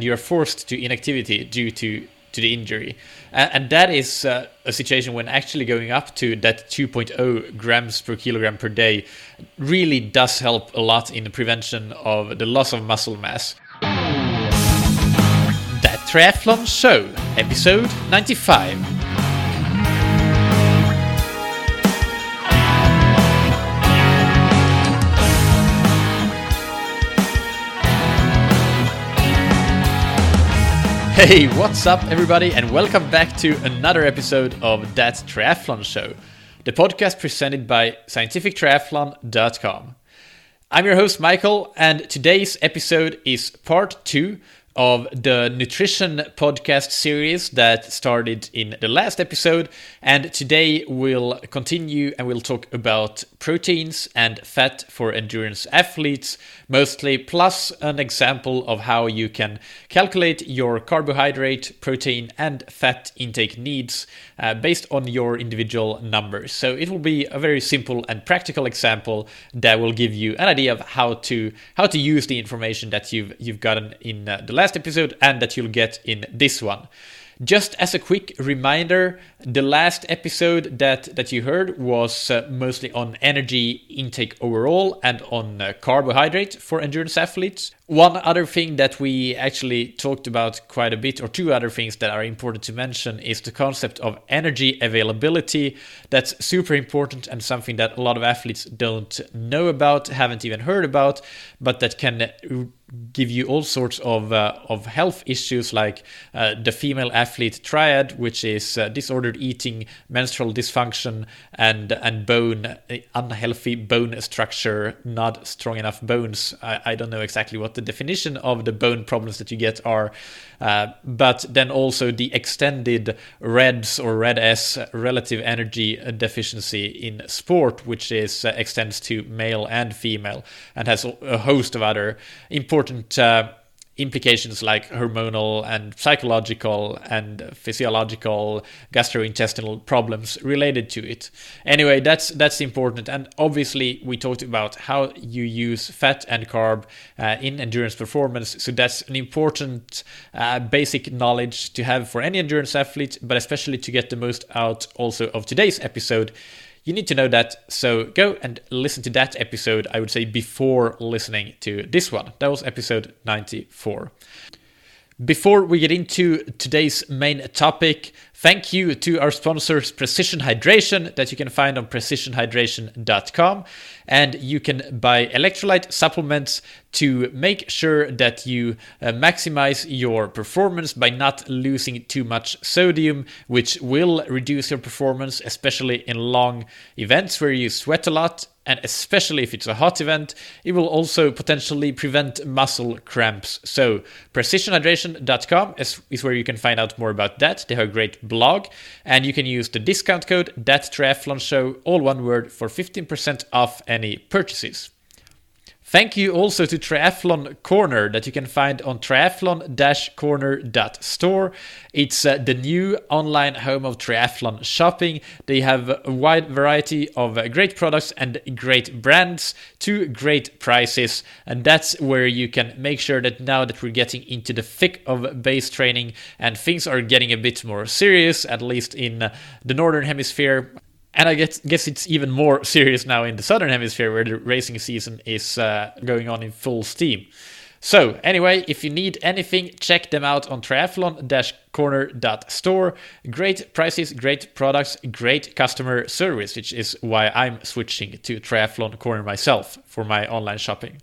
you're forced to inactivity due to the injury. And that is a situation when actually going up to that 2.0 grams per kilogram per day really does help a lot in the prevention of the loss of muscle mass. That Triathlon Show, episode 95. Hey, what's up everybody, and welcome back to another episode of That Triathlon Show, the podcast presented by scientifictriathlon.com. I'm your host Michael, and today's episode is part 2 of the nutrition podcast series that started in the last episode, and today we'll continue and we'll talk about proteins and fat for endurance athletes mostly, plus an example of how you can calculate your carbohydrate, protein and fat intake needs based on your individual numbers. So it will be a very simple and practical example that will give you an idea of how to use the information that you've gotten in the last episode and that you'll get in this one. Just as a quick reminder, the last episode that you heard was mostly on energy intake overall and on carbohydrate for endurance athletes. One other thing that we actually talked about quite a bit, or two other things that are important to mention, is the concept of energy availability. That's super important and something that a lot of athletes don't know about, haven't even heard about, but that can give you all sorts of health issues like the female athlete triad, which is disordered eating, menstrual dysfunction, and unhealthy bone structure, not strong enough bones. I don't know exactly what the definition of the bone problems that you get are, but then also the extended REDS or RED-S, relative energy deficiency in sport, which extends to male and female and has a host of other important implications like hormonal and psychological and physiological gastrointestinal problems related to it. Anyway, that's important. And obviously we talked about how you use fat and carb in endurance performance. So that's an important basic knowledge to have for any endurance athlete, but especially to get the most out also of today's episode. You need to know that, so go and listen to that episode, I would say, before listening to this one. That was episode 94. Before we get into today's main topic, thank you to our sponsors Precision Hydration that you can find on precisionhydration.com, and you can buy electrolyte supplements to make sure that you maximize your performance by not losing too much sodium, which will reduce your performance, especially in long events where you sweat a lot. And especially if it's a hot event, it will also potentially prevent muscle cramps. So precisionhydration.com is where you can find out more about that. They have a great blog, and you can use the discount code THATTRIATHLONSHOW, all one word, for 15% off any purchases. Thank you also to Triathlon Corner that you can find on triathlon-corner.store. It's the new online home of triathlon shopping. They have a wide variety of great products and great brands to great prices. And that's where you can make sure that now that we're getting into the thick of base training and things are getting a bit more serious, at least in the Northern Hemisphere. And I guess it's even more serious now in the Southern Hemisphere, where the racing season is going on in full steam. So anyway, if you need anything, check them out on triathlon-corner.store. Great prices, great products, great customer service, which is why I'm switching to Triathlon Corner myself for my online shopping.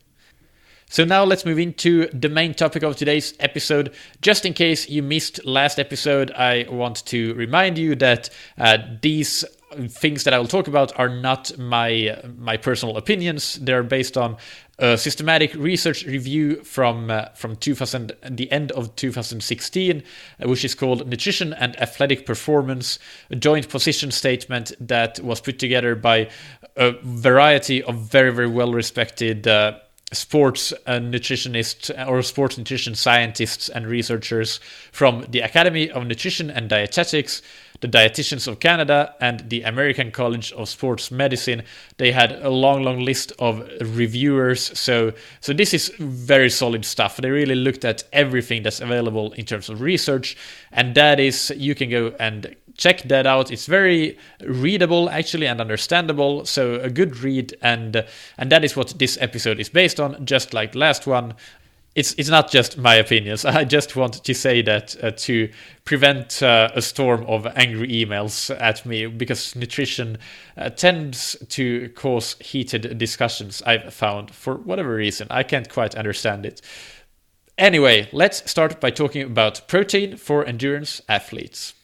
So now let's move into the main topic of today's episode. Just in case you missed last episode, I want to remind you that these things that I will talk about are not my personal opinions. They're based on a systematic research review from the end of 2016, which is called Nutrition and Athletic Performance, a joint position statement that was put together by a variety of very, very well-respected sports nutritionists or sports nutrition scientists and researchers from the Academy of Nutrition and Dietetics, the Dietitians of Canada and the American College of Sports Medicine. They had a long list of reviewers. So this is very solid stuff. They really looked at everything that's available in terms of research, and that is, you can go and check that out. It's very readable actually and understandable, so a good read, and that is what this episode is based on, just like the last one. It's not just my opinions. I just want to say that to prevent a storm of angry emails at me, because nutrition tends to cause heated discussions, I've found, for whatever reason. I can't quite understand it. Anyway, let's start by talking about protein for endurance athletes.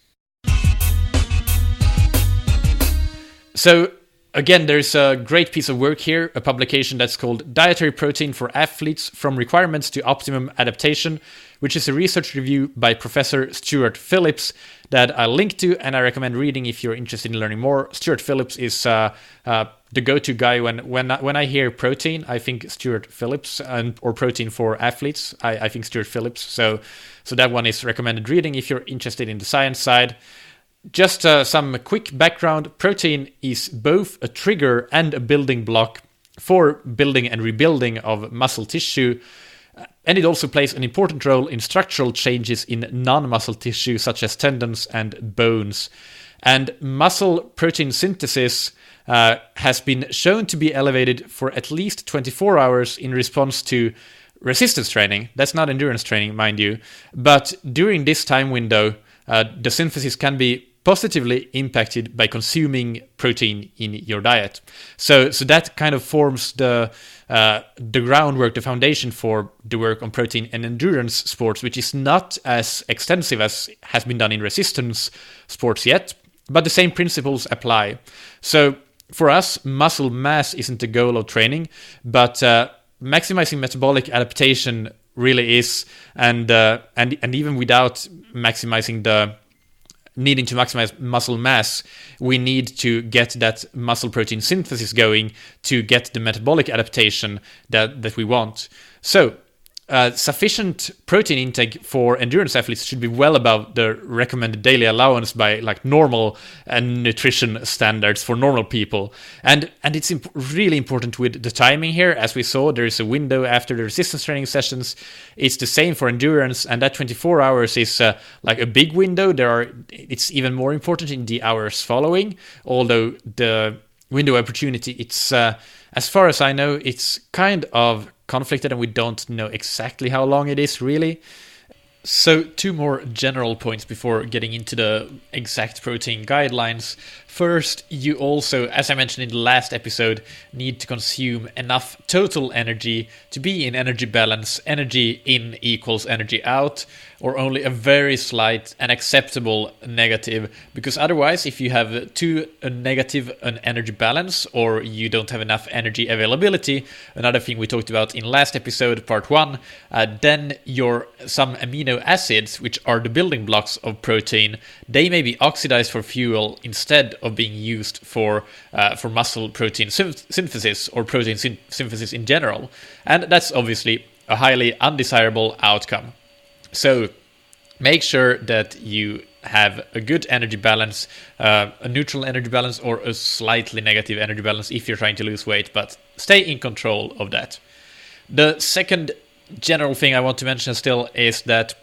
So again, there's a great piece of work here, a publication that's called Dietary Protein for Athletes from Requirements to Optimum Adaptation, which is a research review by Professor Stuart Phillips that I'll link to, and I recommend reading if you're interested in learning more. Stuart Phillips is the go-to guy when I hear protein. I think Stuart Phillips, or protein for athletes. I think Stuart Phillips. So that one is recommended reading if you're interested in the science side. Just some quick background. Protein is both a trigger and a building block for building and rebuilding of muscle tissue, and it also plays an important role in structural changes in non-muscle tissue such as tendons and bones. And muscle protein synthesis has been shown to be elevated for at least 24 hours in response to resistance training. That's not endurance training, mind you, but during this time window, the synthesis can be positively impacted by consuming protein in your diet. So that kind of forms the groundwork, the foundation for the work on protein and endurance sports, which is not as extensive as has been done in resistance sports yet, but the same principles apply. So for us, muscle mass isn't the goal of training, but maximizing metabolic adaptation really is, and even without needing to maximize muscle mass, we need to get that muscle protein synthesis going to get the metabolic adaptation that we want. So sufficient protein intake for endurance athletes should be well above the recommended daily allowance by like normal nutrition standards for normal people. And it's really important with the timing here. As we saw, there is a window after the resistance training sessions. It's the same for endurance, and that 24 hours is like a big window. It's even more important in the hours following, although the window opportunity, it's as far as I know, it's kind of conflicted, and we don't know exactly how long it is really. So 2 more general points before getting into the exact protein guidelines. First, you also, as I mentioned in the last episode, need to consume enough total energy to be in energy balance. Energy in equals energy out, or only a very slight and acceptable negative, because otherwise, if you have too negative an energy balance, or you don't have enough energy availability, another thing we talked about in last episode, part 1, then some amino acids, which are the building blocks of protein, they may be oxidized for fuel instead of being used for muscle protein synthesis or protein synthesis in general. And that's obviously a highly undesirable outcome. So make sure that you have a good energy balance, a neutral energy balance, or a slightly negative energy balance if you're trying to lose weight, but stay in control of that. The second general thing I want to mention still is that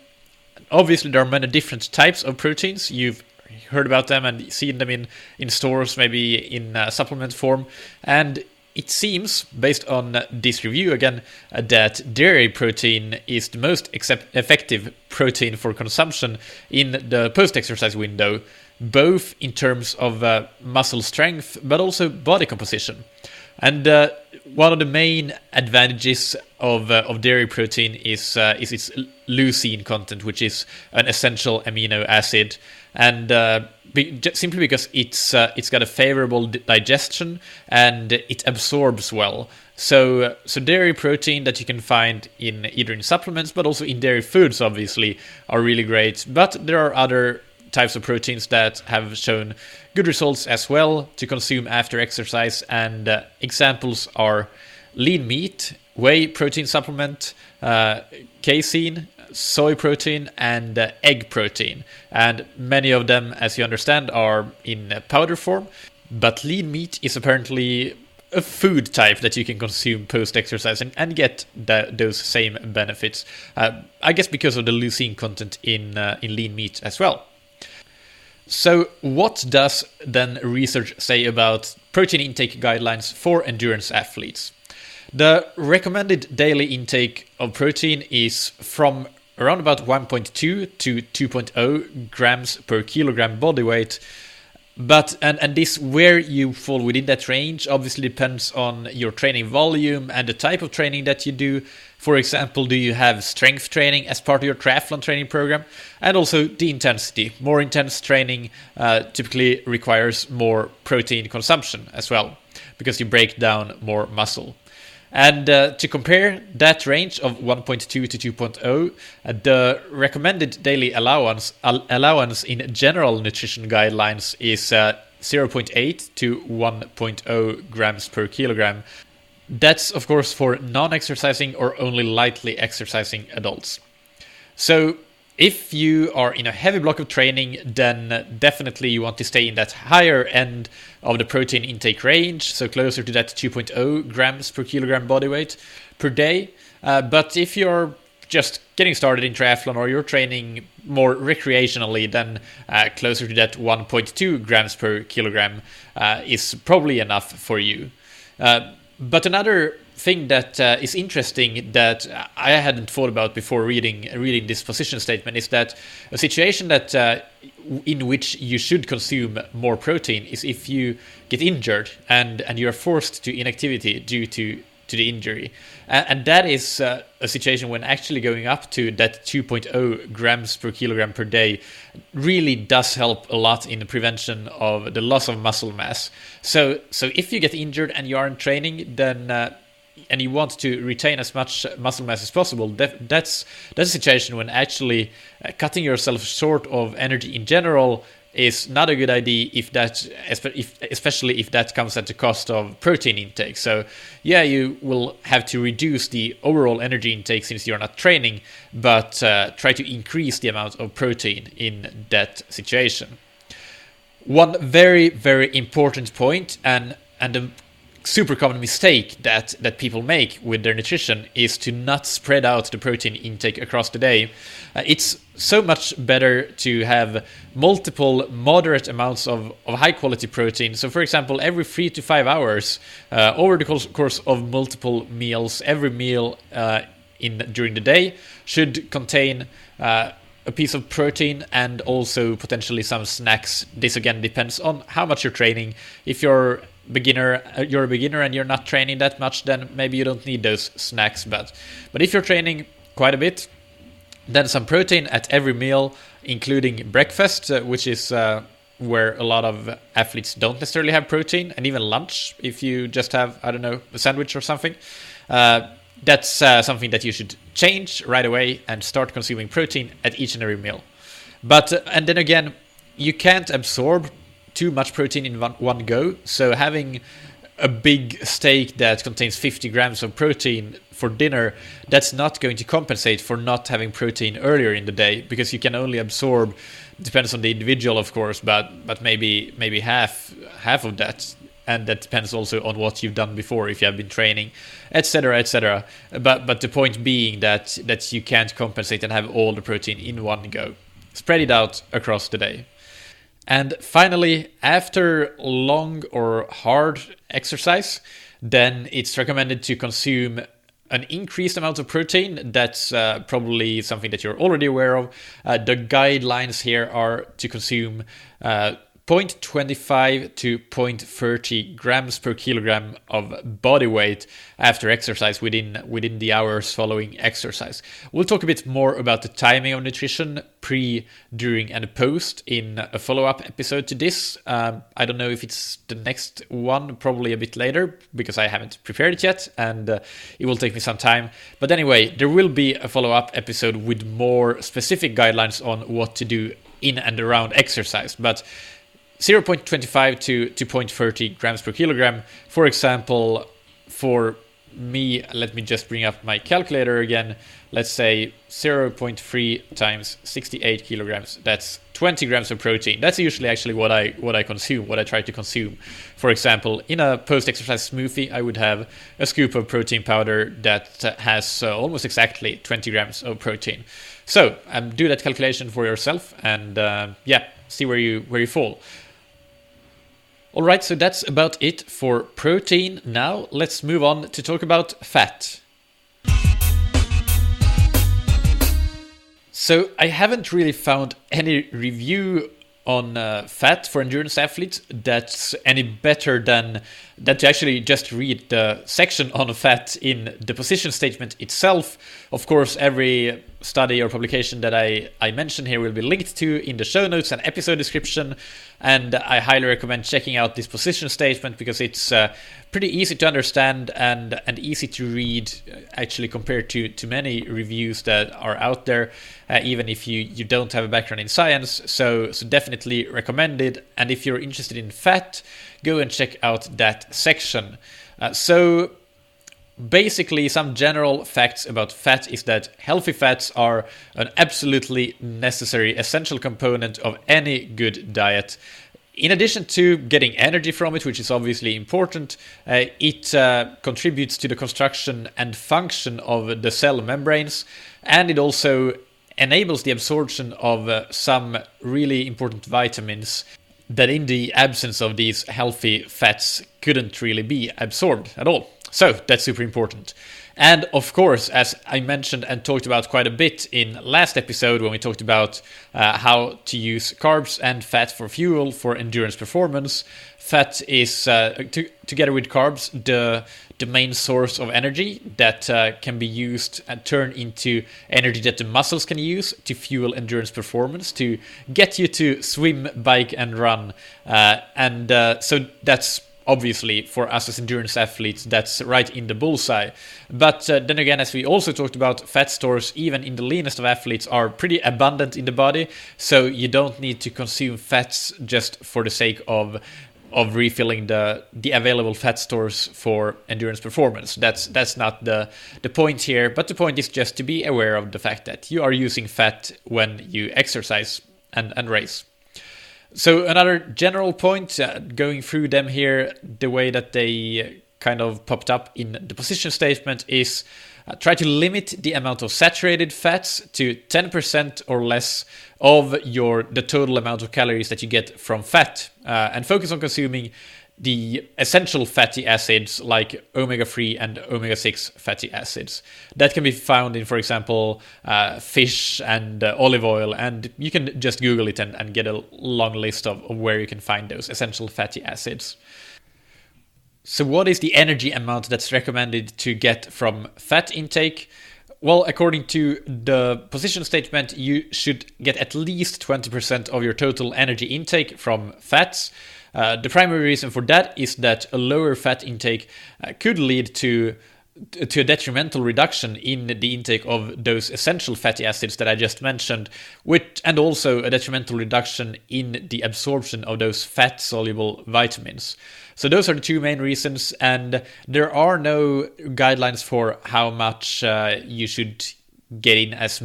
obviously there are many different types of proteins. You've heard about them and seen them in stores, maybe in supplement form, and it seems, based on this review again, that dairy protein is the most effective protein for consumption in the post-exercise window, both in terms of muscle strength, but also body composition. And one of the main advantages of dairy protein is its leucine content, which is an essential amino acid, and simply because it's got a favorable digestion and it absorbs well. So dairy protein that you can find either in supplements, but also in dairy foods, obviously, are really great. But there are other types of proteins that have shown good results as well to consume after exercise, and examples are lean meat, whey protein supplement, casein, soy protein and egg protein. And many of them, as you understand, are in powder form. But lean meat is apparently a food type that you can consume post-exercise and get those same benefits. I guess because of the leucine content in lean meat as well. So what does then research say about protein intake guidelines for endurance athletes? The recommended daily intake of protein is from around about 1.2 to 2.0 grams per kilogram body weight. But and this, where you fall within that range, obviously depends on your training volume and the type of training that you do. For example, do you have strength training as part of your triathlon training program? And also the intensity. More intense training typically requires more protein consumption as well, because you break down more muscle. And to compare that range of 1.2 to 2.0, the recommended daily allowance in general nutrition guidelines is 0.8 to 1.0 grams per kilogram. That's, of course, for non-exercising or only lightly exercising adults. So if you are in a heavy block of training, then definitely you want to stay in that higher end of the protein intake range, so closer to that 2.0 grams per kilogram body weight per day. But if you're just getting started in triathlon or you're training more recreationally, then closer to that 1.2 grams per kilogram is probably enough for you. But another thing that is interesting that I hadn't thought about before reading this position statement is that a situation that in which you should consume more protein is if you get injured and you are forced to inactivity due to the injury. And that is a situation when actually going up to that 2.0 grams per kilogram per day really does help a lot in the prevention of the loss of muscle mass. So if you get injured and you aren't training, then and you want to retain as much muscle mass as possible, that's a situation when actually cutting yourself short of energy in general is not a good idea, especially if that comes at the cost of protein intake. So yeah, you will have to reduce the overall energy intake since you're not training, but try to increase the amount of protein in that situation. One very, very important point and a super common mistake that people make with their nutrition is to not spread out the protein intake across the day. It's so much better to have multiple moderate amounts of high quality protein. So for example, every 3 to 5 hours over the course of multiple meals, every meal during the day should contain a piece of protein and also potentially some snacks. This again depends on how much you're training. If you're a beginner and you're not training that much, then maybe you don't need those snacks. But if you're training quite a bit, then some protein at every meal, including breakfast, which is where a lot of athletes don't necessarily have protein, and even lunch, if you just have, I don't know, a sandwich or something. That's something that you should change right away and start consuming protein at each and every meal. And then again, you can't absorb too much protein in one go. So having a big steak that contains 50 grams of protein for dinner, that's not going to compensate for not having protein earlier in the day, because you can only absorb, depends on the individual of course, but maybe half of that. And that depends also on what you've done before, if you have been training, etc., etc. But the point being that you can't compensate and have all the protein in one go. Spread it out across the day. And finally, after long or hard exercise, then it's recommended to consume an increased amount of protein. That's probably something that you're already aware of. The guidelines here are to consume 0.25 to 0.30 grams per kilogram of body weight after exercise within the hours following exercise. We'll talk a bit more about the timing of nutrition pre, during and post in a follow-up episode to this. I don't know if it's the next one, probably a bit later, because I haven't prepared it yet and it will take me some time. But anyway, there will be a follow-up episode with more specific guidelines on what to do in and around exercise. But 0.25 to 0.30 grams per kilogram. For example, for me, let me just bring up my calculator again. let's say 0.3 times 68 kilograms, that's 20 grams of protein. That's usually actually what I consume, what I try to consume. For example, in a post-exercise smoothie, I would have a scoop of protein powder that has almost exactly 20 grams of protein. So do that calculation for yourself, and see where you fall. All right, so that's about it for protein. Now let's move on to talk about fat. So I haven't really found any review on fat for endurance athletes that's any better than to actually just read the section on fat in the position statement itself. Of course, every study or publication that I mention here will be linked to in the show notes and episode description, and I highly recommend checking out this position statement because it's pretty easy to understand and easy to read, actually, compared to many reviews that are out there, even if you don't have a background in science. So definitely recommended. And if you're interested in fat, go and check out that section. So basically, some general facts about fat is that healthy fats are an absolutely necessary, essential component of any good diet. In addition to getting energy from it, which is obviously important, it contributes to the construction and function of the cell membranes, and it also enables the absorption of some really important vitamins that in the absence of these healthy fats couldn't really be absorbed at all. So that's super important. And of course, as I mentioned and talked about quite a bit in last episode when we talked about how to use carbs and fat for fuel for endurance performance, fat is, together with carbs, the main source of energy that can be used and turn into energy that the muscles can use to fuel endurance performance, to get you to swim, bike, and run. So that's obviously, for us as endurance athletes, that's right in the bullseye. But then again, as we also talked about, fat stores, even in the leanest of athletes, are pretty abundant in the body. So you don't need to consume fats just for the sake of refilling the available fat stores for endurance performance. That's not the point here. But the point is just to be aware of the fact that you are using fat when you exercise and race. So another general point, going through them here, the way that they kind of popped up in the position statement is try to limit the amount of saturated fats to 10% or less of the total amount of calories that you get from fat, and focus on consuming the essential fatty acids like omega-3 and omega-6 fatty acids. That can be found in, for example, fish and olive oil, and you can just Google it and get a long list of where you can find those essential fatty acids. So what is the energy amount that's recommended to get from fat intake? Well, according to the position statement, you should get at least 20% of your total energy intake from fats. The primary reason for that is that a lower fat intake could lead to a detrimental reduction in the intake of those essential fatty acids that I just mentioned, and also a detrimental reduction in the absorption of those fat-soluble vitamins. So those are the two main reasons, and there are no guidelines for how much you should get in at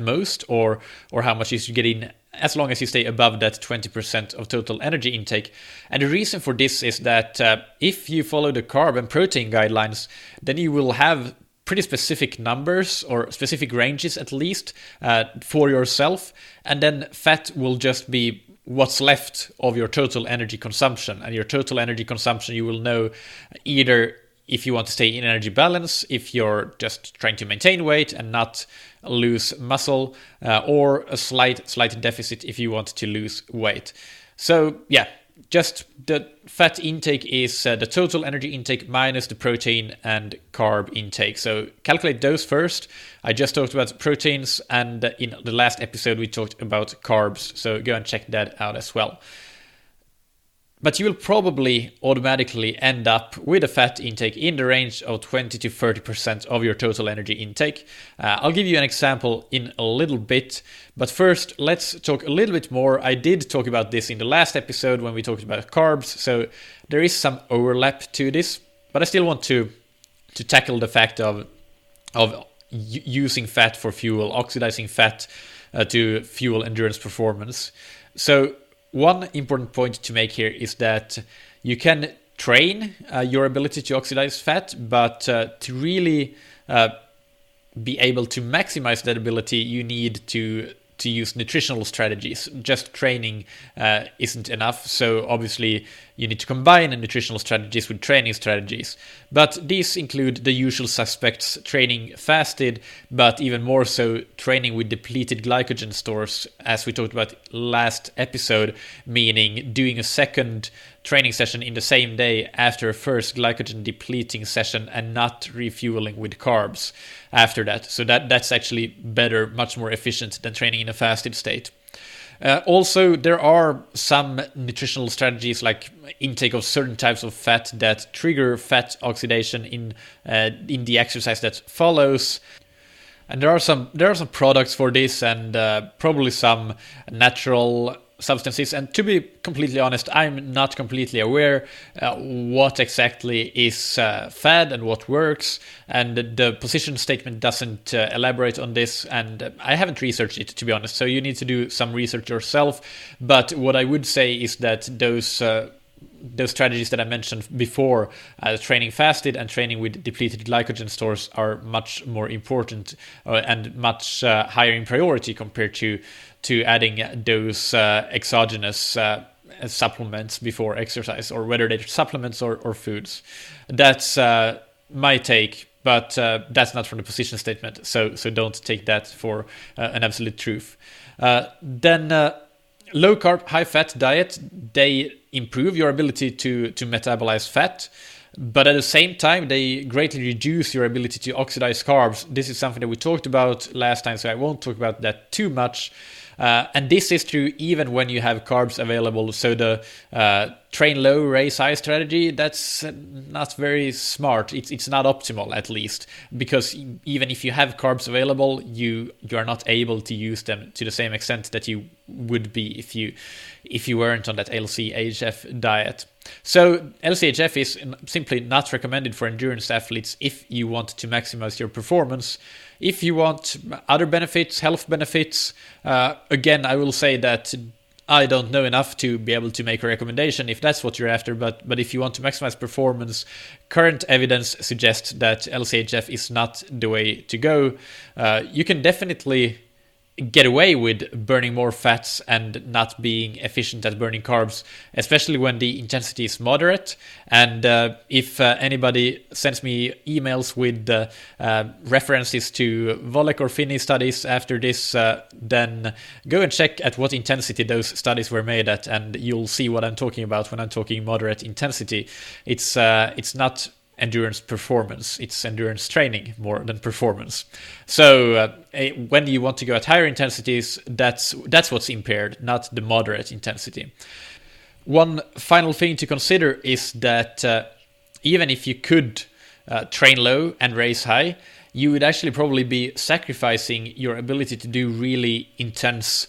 most, or how much you should get in as long as you stay above that 20% of total energy intake. And the reason for this is that if you follow the carb and protein guidelines, then you will have pretty specific numbers, or specific ranges at least, for yourself, and then fat will just be what's left of your total energy consumption. And your total energy consumption, you will know either if you want to stay in energy balance, if you're just trying to maintain weight and not lose muscle, or a slight deficit if you want to lose weight. So yeah, just the fat intake is the total energy intake minus the protein and carb intake. So calculate those first. I just talked about proteins, and in the last episode we talked about carbs, so go and check that out as well. But you will probably automatically end up with a fat intake in the range of 20 to 30% of your total energy intake. I'll give you an example in a little bit, but first let's talk a little bit more. I did talk about this in the last episode when we talked about carbs, so there is some overlap to this, but I still want to tackle the fact of using fat for fuel, oxidizing fat to fuel endurance performance. So one important point to make here is that you can train your ability to oxidize fat, but to really be able to maximize that ability, you need to use nutritional strategies. Just training isn't enough. So obviously you need to combine nutritional strategies with training strategies. But these include the usual suspects: training fasted, but even more so training with depleted glycogen stores, as we talked about last episode, meaning doing a second training session in the same day after a first glycogen depleting session and not refueling with carbs after that. So that's actually better, much more efficient than training in a fasted state. Also, there are some nutritional strategies like intake of certain types of fat that trigger fat oxidation in the exercise that follows. And there are some products for this, and probably some natural substances. And to be completely honest, I'm not completely aware what exactly is fad and what works, and the position statement doesn't elaborate on this, and I haven't researched it, to be honest, so you need to do some research yourself. But what I would say is that those strategies that I mentioned before, training fasted and training with depleted glycogen stores, are much more important and much higher in priority compared to adding those exogenous supplements before exercise, or whether they're supplements or foods. That's my take, but that's not from the position statement, so don't take that for an absolute truth. Then low carb, high fat diet, they improve your ability to metabolize fat, but at the same time they greatly reduce your ability to oxidize carbs. This is something that we talked about last time, so I won't talk about that too much. And this is true even when you have carbs available. So the train low, raise high strategy, that's not very smart. It's not optimal, at least, because even if you have carbs available, you are not able to use them to the same extent that you would be if you weren't on that LCHF diet. So LCHF is simply not recommended for endurance athletes if you want to maximize your performance. If you want other benefits, health benefits, again, I will say that I don't know enough to be able to make a recommendation if that's what you're after, but if you want to maximize performance, current evidence suggests that LCHF is not the way to go. You can definitely get away with burning more fats and not being efficient at burning carbs, especially when the intensity is moderate. And if anybody sends me emails with references to Volek or Finney studies after this, then go and check at what intensity those studies were made at, and you'll see what I'm talking about when I'm talking moderate intensity. It's not endurance performance, it's endurance training more than performance. So when you want to go at higher intensities, that's what's impaired, not the moderate intensity. One final thing to consider is that even if you could train low and raise high, you would actually probably be sacrificing your ability to do really intense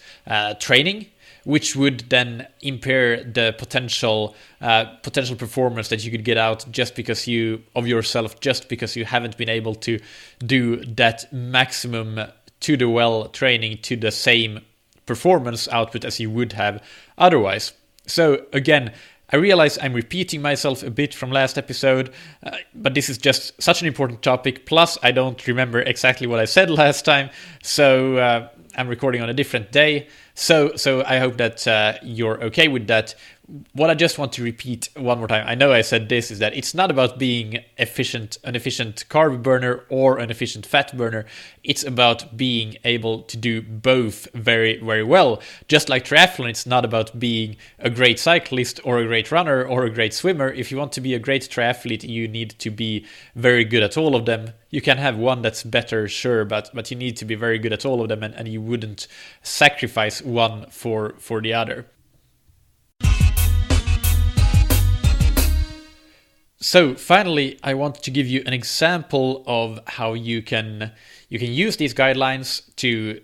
training, which would then impair the potential performance that you could get out just because you haven't been able to do that maximum to the well training to the same performance output as you would have otherwise. So again, I realize I'm repeating myself a bit from last episode, but this is just such an important topic. Plus, I don't remember exactly what I said last time, so I'm recording on a different day. So I hope that you're okay with that. What I just want to repeat one more time, I know I said this, is that it's not about being an efficient carb burner or an efficient fat burner. It's about being able to do both very, very well. Just like triathlon, it's not about being a great cyclist or a great runner or a great swimmer. If you want to be a great triathlete, you need to be very good at all of them. You can have one that's better, sure, but you need to be very good at all of them, and you wouldn't sacrifice one for the other. So finally, I want to give you an example of how you can use these guidelines to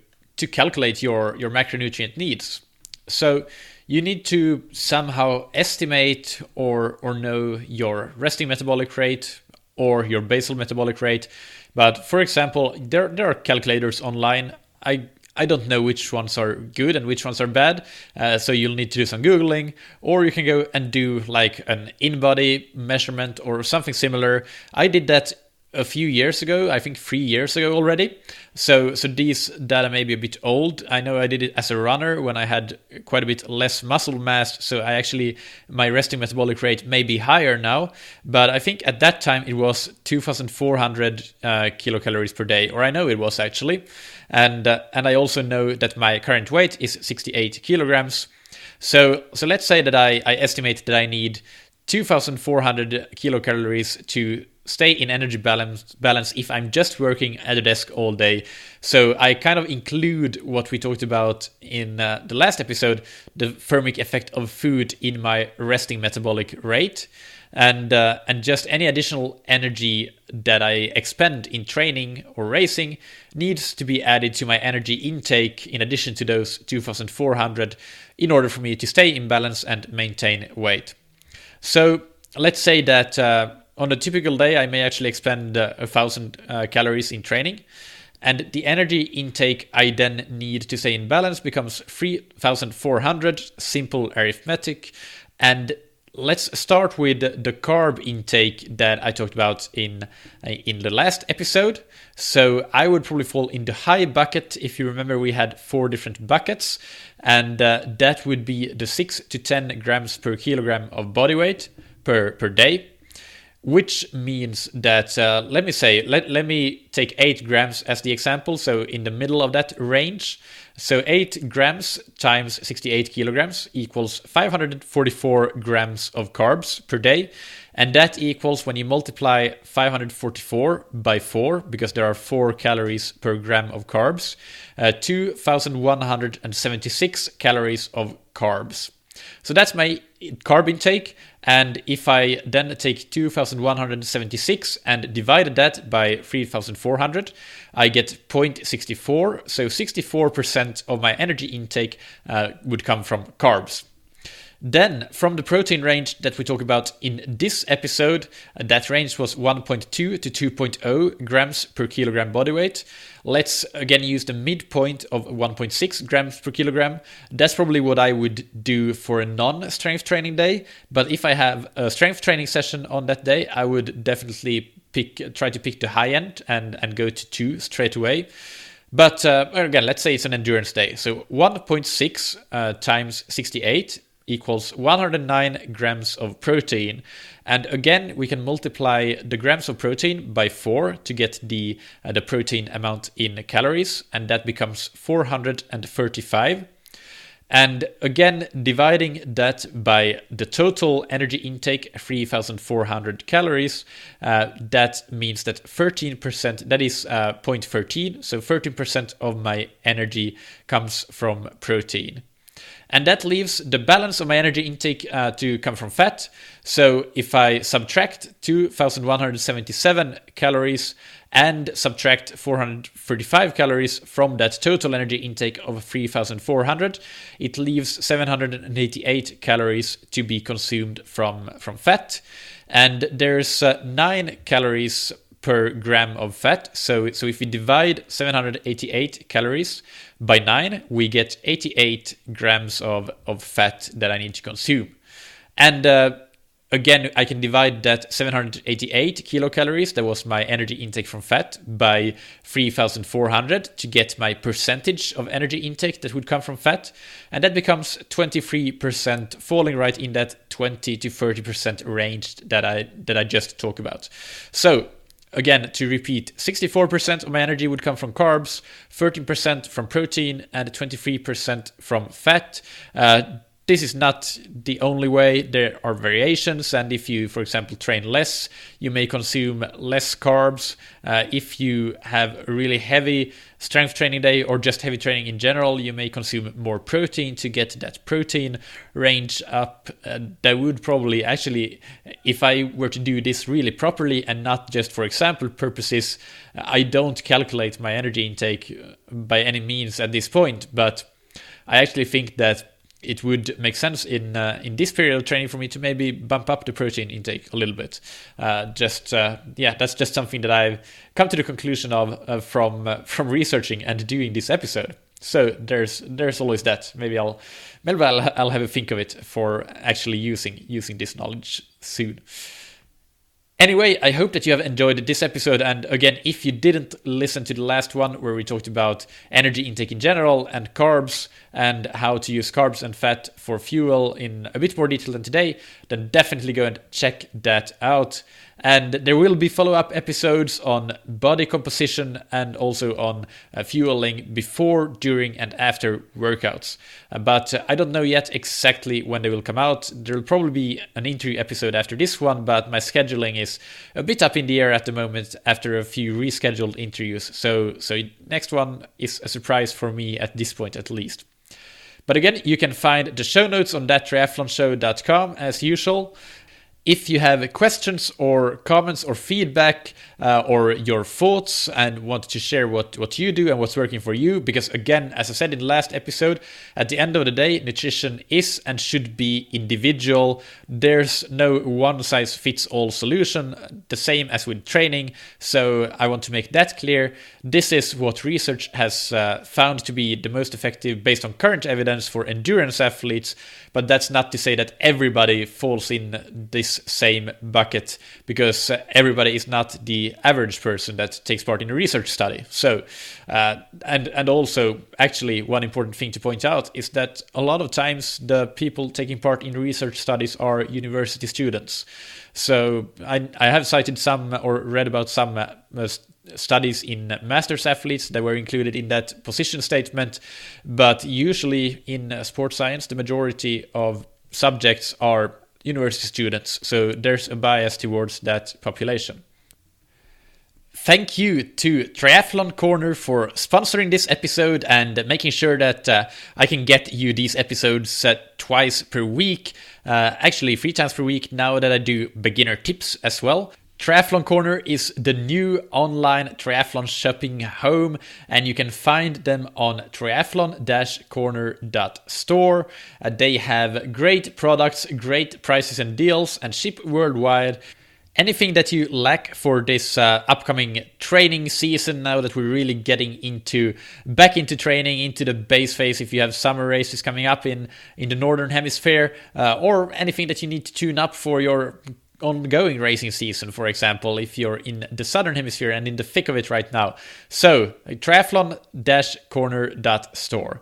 calculate your macronutrient needs. So you need to somehow estimate or know your resting metabolic rate or your basal metabolic rate, But for example, there are calculators online. I don't know which ones are good and which ones are bad, so you'll need to do some Googling, or you can go and do like an in-body measurement or something similar. I did that a few years ago, I think 3 years ago already. So these data may be a bit old. I know I did it as a runner when I had quite a bit less muscle mass, so my resting metabolic rate may be higher now, but I think at that time it was 2,400 kilocalories per day, or I know it was actually. And I also know that my current weight is 68 kilograms. So let's say that I estimate that I need 2,400 kilocalories to stay in energy balance if I'm just working at a desk all day. So I kind of include what we talked about in the last episode, the thermic effect of food in my resting metabolic rate. And just any additional energy that I expend in training or racing needs to be added to my energy intake in addition to those 2,400 in order for me to stay in balance and maintain weight. So let's say that on a typical day, I may actually expend 1,000 calories in training. And the energy intake I then need to stay in balance becomes 3,400, simple arithmetic. And let's start with the carb intake that I talked about in the last episode. So I would probably fall in the high bucket. If you remember, we had 4 different buckets, and that would be the 6 to 10 grams per kilogram of body weight per day, which means that let me take 8 grams as the example. So in the middle of that range. So 8 grams times 68 kilograms equals 544 grams of carbs per day. And that equals, when you multiply 544 by 4, because there are 4 calories per gram of carbs, 2,176 calories of carbs. So that's my carb intake. And if I then take 2,176 and divide that by 3,400, I get 0.64. So 64% of my energy intake would come from carbs. Then from the protein range that we talk about in this episode, that range was 1.2 to 2.0 grams per kilogram body weight. Let's again use the midpoint of 1.6 grams per kilogram. That's probably what I would do for a non-strength training day. But if I have a strength training session on that day, I would definitely try to pick the high end and go to 2 straight away. But again, let's say it's an endurance day. So 1.6 times 68 equals 109 grams of protein. And again, we can multiply the grams of protein by 4 to get the protein amount in calories, and that becomes 435. And again, dividing that by the total energy intake, 3,400 calories, that means that 13%, that is 0.13, so 13% of my energy comes from protein. And that leaves the balance of my energy intake to come from fat. So if I subtract 2,177 calories and subtract 435 calories from that total energy intake of 3,400, it leaves 788 calories to be consumed from fat. And there's 9 calories per gram of fat. So if we divide 788 calories by 9, we get 88 grams of fat that I need to consume. And again, I can divide that 788 kilocalories, that was my energy intake from fat, by 3,400 to get my percentage of energy intake that would come from fat. And that becomes 23%, falling right in that 20 to 30% range that I just talked about. So again, to repeat, 64% of my energy would come from carbs, 13% from protein, and 23% from fat. This is not the only way. There are variations, and if you, for example, train less, you may consume less carbs. If you have a really heavy strength training day or just heavy training in general, you may consume more protein to get that protein range up. That would probably actually, if I were to do this really properly and not just for example purposes, I don't calculate my energy intake by any means at this point, but I actually think that it would make sense in this period of training for me to maybe bump up the protein intake a little bit. That's just something that I've come to the conclusion of from researching and doing this episode. So there's always that. Maybe I'll have a think of it for actually using this knowledge soon. Anyway, I hope that you have enjoyed this episode, and again, if you didn't listen to the last one where we talked about energy intake in general and carbs and how to use carbs and fat for fuel in a bit more detail than today, then definitely go and check that out. And there will be follow-up episodes on body composition and also on fueling before, during, and after workouts. But I don't know yet exactly when they will come out. There will probably be an interview episode after this one, but my scheduling is a bit up in the air at the moment after a few rescheduled interviews. So next one is a surprise for me at this point at least. But again, you can find the show notes on thattriathlonshow.com as usual. If you have questions or comments or feedback or your thoughts and want to share what you do and what's working for you, because again, as I said in the last episode, at the end of the day, nutrition is and should be individual. There's no one-size-fits-all solution, the same as with training. So I want to make that clear. This is what research has found to be the most effective based on current evidence for endurance athletes, but that's not to say that everybody falls in this same bucket, because everybody is not the average person that takes part in a research study. So and also actually one important thing to point out is that a lot of times the people taking part in research studies are university students. So I have cited some or read about some studies in masters athletes that were included in that position statement, but usually in sports science the majority of subjects are university students, so there's a bias towards that population. Thank you to Triathlon Corner for sponsoring this episode and making sure that I can get you these episodes twice per week, actually 3 times per week now that I do beginner tips as well. Triathlon Corner is the new online triathlon shopping home, and you can find them on triathlon-corner.store. They have great products, great prices and deals, and ship worldwide. Anything that you lack for this upcoming training season, now that we're really getting back into training, into the base phase, if you have summer races coming up in the Northern Hemisphere, or anything that you need to tune up for your ongoing racing season, for example, if you're in the Southern Hemisphere and in the thick of it right now. So, triathlon-corner.store.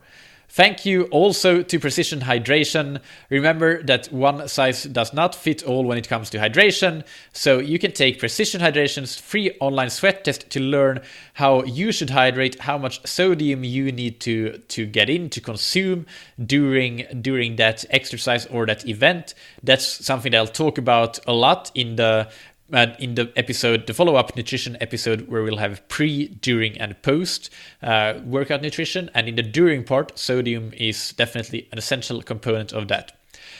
Thank you also to Precision Hydration. Remember that one size does not fit all when it comes to hydration, so you can take Precision Hydration's free online sweat test to learn how you should hydrate, how much sodium you need to get in, to consume during that exercise or that event. That's something that I'll talk about a lot in the episode, the follow-up nutrition episode, where we'll have pre, during, and post workout nutrition. And in the during part, sodium is definitely an essential component of that.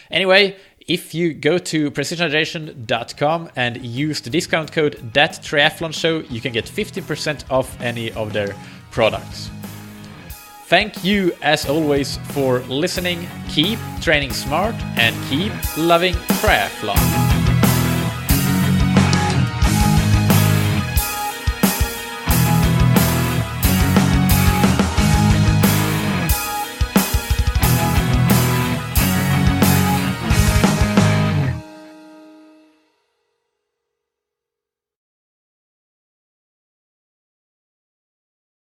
Anyway, if you go to precisionhydration.com and use the discount code ThatTriathlonShow, you can get 15% off any of their products. Thank you, as always, for listening. Keep training smart and keep loving triathlon.